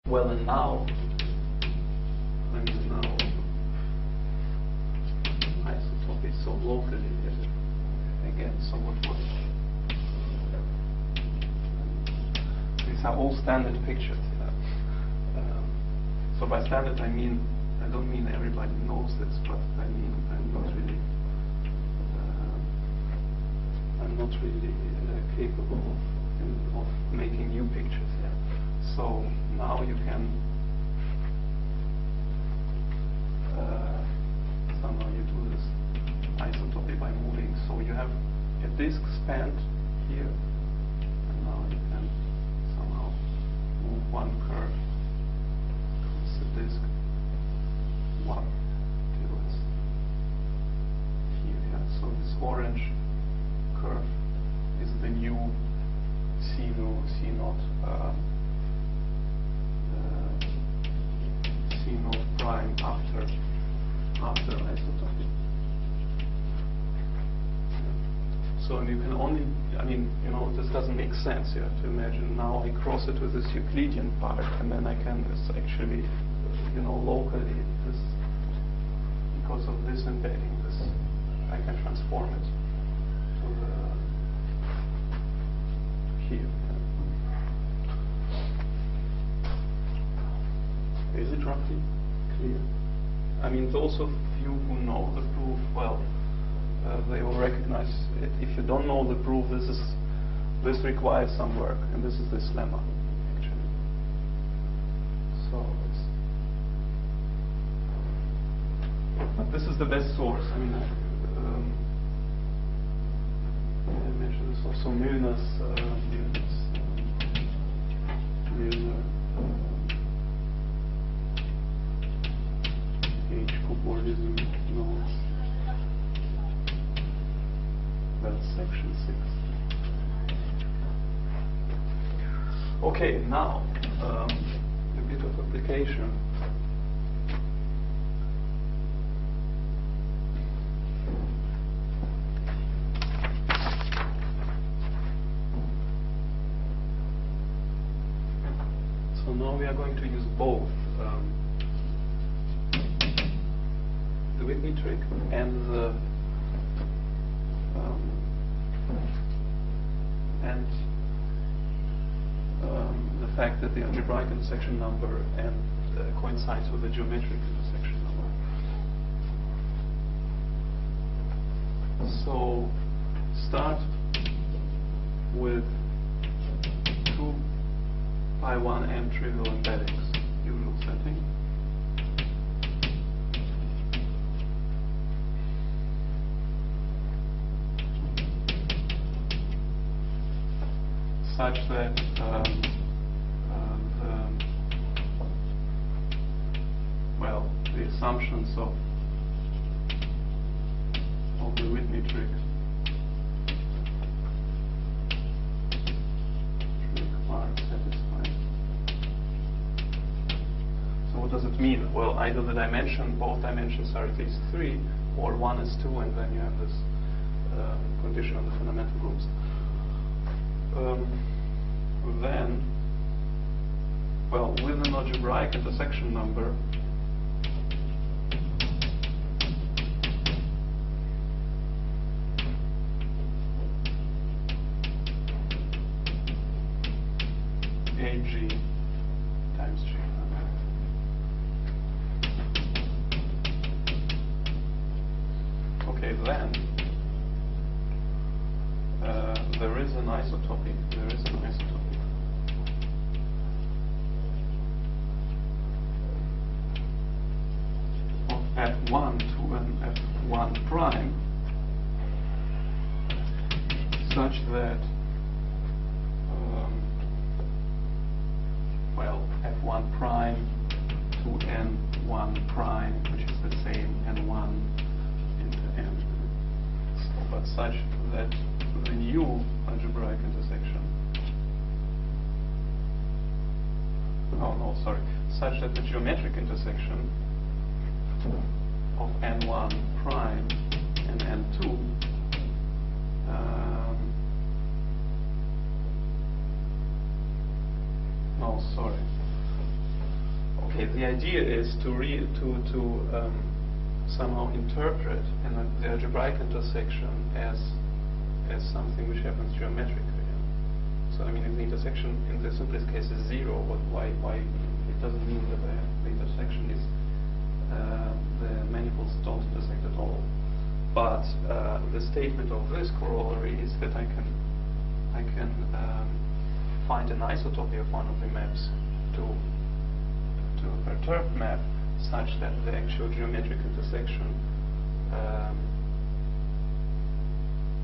Well, and now, isotope is so locally again somewhat what. These are all standard pictures. So by standard I don't mean everybody knows this, but I mean I'm not really capable of making new pictures. Yeah. So now you can somehow you do this isotopy by moving. So you have a disk spanned here, and now you can somehow move one curve across the disk one till it's here. Yeah. So this orange curve is the new C0 prime after isotopy. So you can only, this doesn't make sense. You have to imagine now I cross it with this Euclidean part, and then I can actually, locally, because of this embedding, I can transform it to here. Is it roughly clear? Those of you who know the proof, well, they will recognize it. If you don't know the proof, this requires some work, and this is this lemma, actually. So but this is the best source. I mentioned this also Milner's cubordism nodes. That's section 6. Okay, now a bit of application. So now we are going to use both the Whitney trick and the fact that the algebraic intersection number coincides with the geometric intersection number. So start with 2π1m trivial embeddings, usual setting. Such that the assumptions of the Whitney trick are satisfied. So what does it mean? Well, either the both dimensions are at least 3, or 1 is 2, and then you have this condition of the fundamental groups. Then, well, with an algebraic intersection number, AG times G. Okay, then there is an isotopy. Of F1 to an F1 prime, such that F1 prime to N1 prime, which is the same N1 into N. But such that the new algebraic intersection, such that the geometric intersection of N1 prime and N2 okay, the idea is to somehow interpret the algebraic intersection as something which happens geometrically. So I mean, if the intersection in the simplest case is 0, why it doesn't mean that the intersection is the manifolds don't intersect at all. But the statement of this corollary is that I can find an isotopy of one of the maps to a perturbed map such that the actual geometric intersection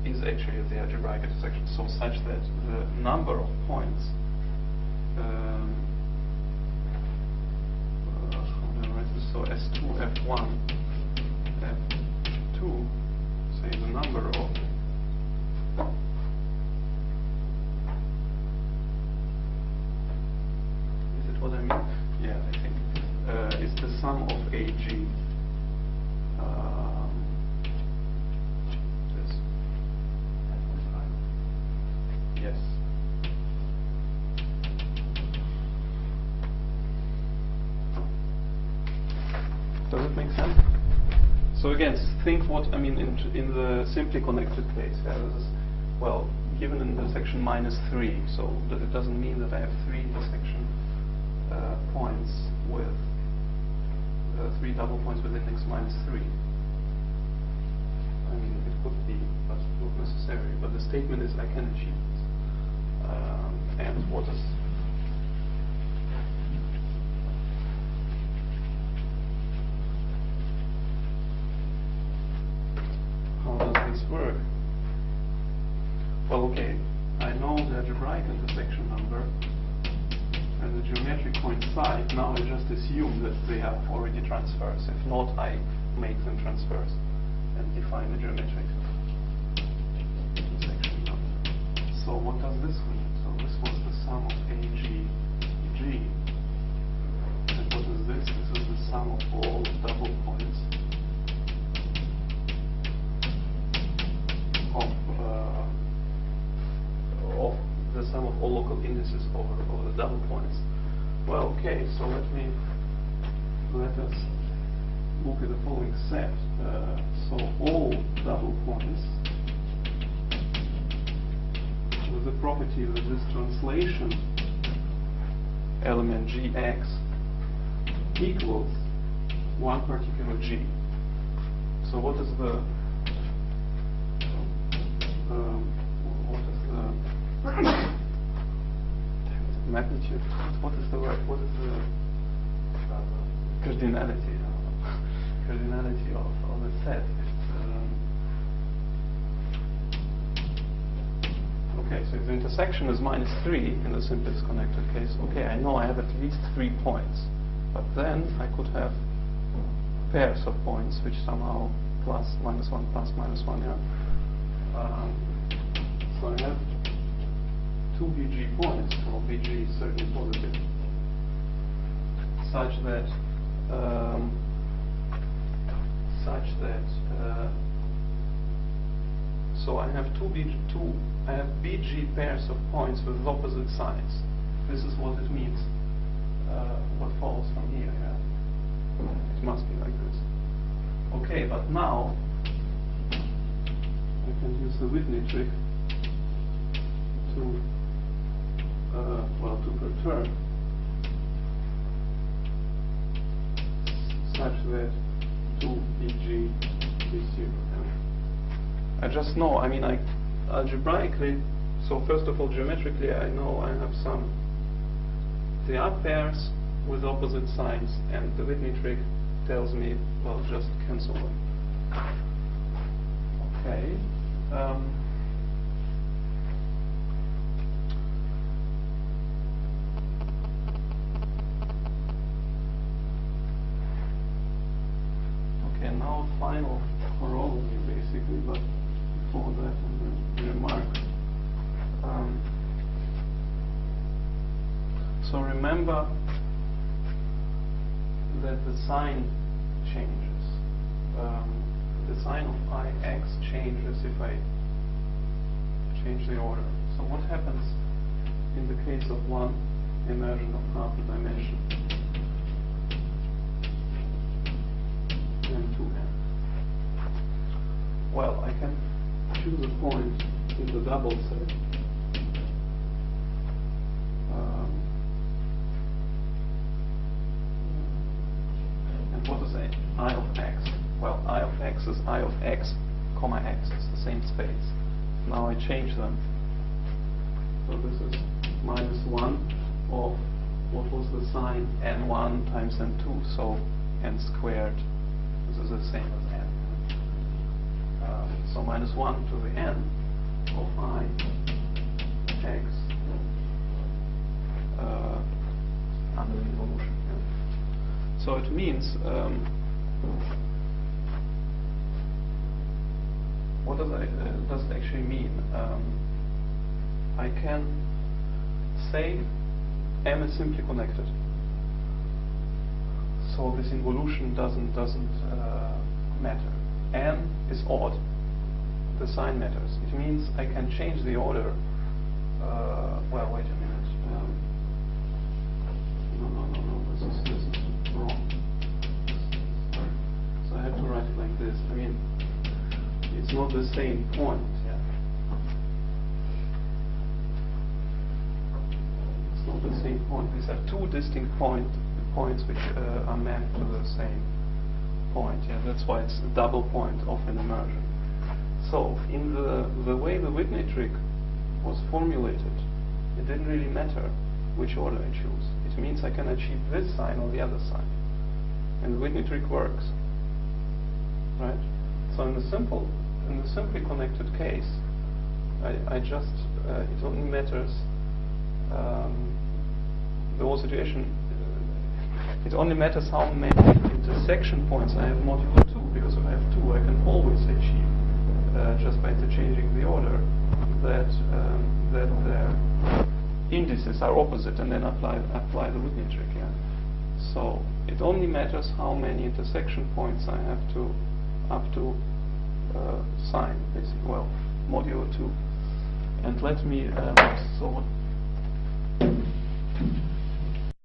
is actually the algebraic intersection, so such that the number of points how do I write this? So S2, F1, F2, say the number of is it what I mean? Yeah, I think is the sum of AG. Yes. Does it make sense? So again, think what I mean in the simply connected case. This is, well, given an intersection -3, so that it doesn't mean that I have 3 intersection points with 3 double points with index -3. I mean, it could be, but not necessary. But the statement is I can achieve it. And what is how does this work? Well, okay, I know the algebraic intersection number and the geometric coincide. Now I just assume that they are already transverse. If not, I make them transverse and define the geometric intersection number. So what does this mean? So this was the sum of AG, G. And what is this? This is the sum of all double points of the sum of all local indices over the double points. Well, okay, so let us look at the following set. So all double points with the property that this translation element Gx equals one particular G. So what is the magnitude? What is the word? What is the cardinality? Cardinality of the set. Okay, so if the intersection is -3 in the simplest connected case, okay, I know I have at least 3 points, but then I could have pairs of points which somehow plus -1 plus -1, yeah. So I have 2 BG points, or BG is certainly positive, such that so I have I have BG pairs of points with opposite signs. This is what it means. What follows from here? Yeah? It must be like this. Okay, but now I can use the Whitney trick to perturb such that 2BG is 0. I just know, I mean, algebraically, so first of all, geometrically, I know I have they are pairs with opposite signs, and the Whitney trick tells me, well, just cancel them. Okay. Okay, now final corollary, basically, but before that, the remark. So remember that the sign changes. The sign of Ix changes if I change the order. So what happens in the case of one immersion of half the dimension? double set. And what is I of x? Well, I of x is I of x, comma x. It's the same space. Now I change them. So this is minus 1 of, what was the sign? n1 times n2, so n squared. This is the same as n. So minus 1 to the n of I x under the evolution. Yeah. So it means, what does it actually mean? I can say M is simply connected. So this involution doesn't matter. N is odd. The sign matters. It means I can change the order. Well, wait a minute. No. This is wrong. So I have to write it like this. I mean, it's not the same point. Yeah. It's not the same point. These are two distinct points which are mapped to the same point. Yeah, that's why it's a double point of an immersion. So in the way the Whitney trick was formulated, it didn't really matter which order I choose. It means I can achieve this sign or the other sign, and the Whitney trick works, right? So in the simply connected case, I just it only matters the whole situation. It only matters how many intersection points I have modulo 2, because if I have 2, I can always achieve just by interchanging the order that their indices are opposite, and then apply the Whitney trick. Yeah. So it only matters how many intersection points I have to up to sign, basically. Well, modulo 2. And let me so what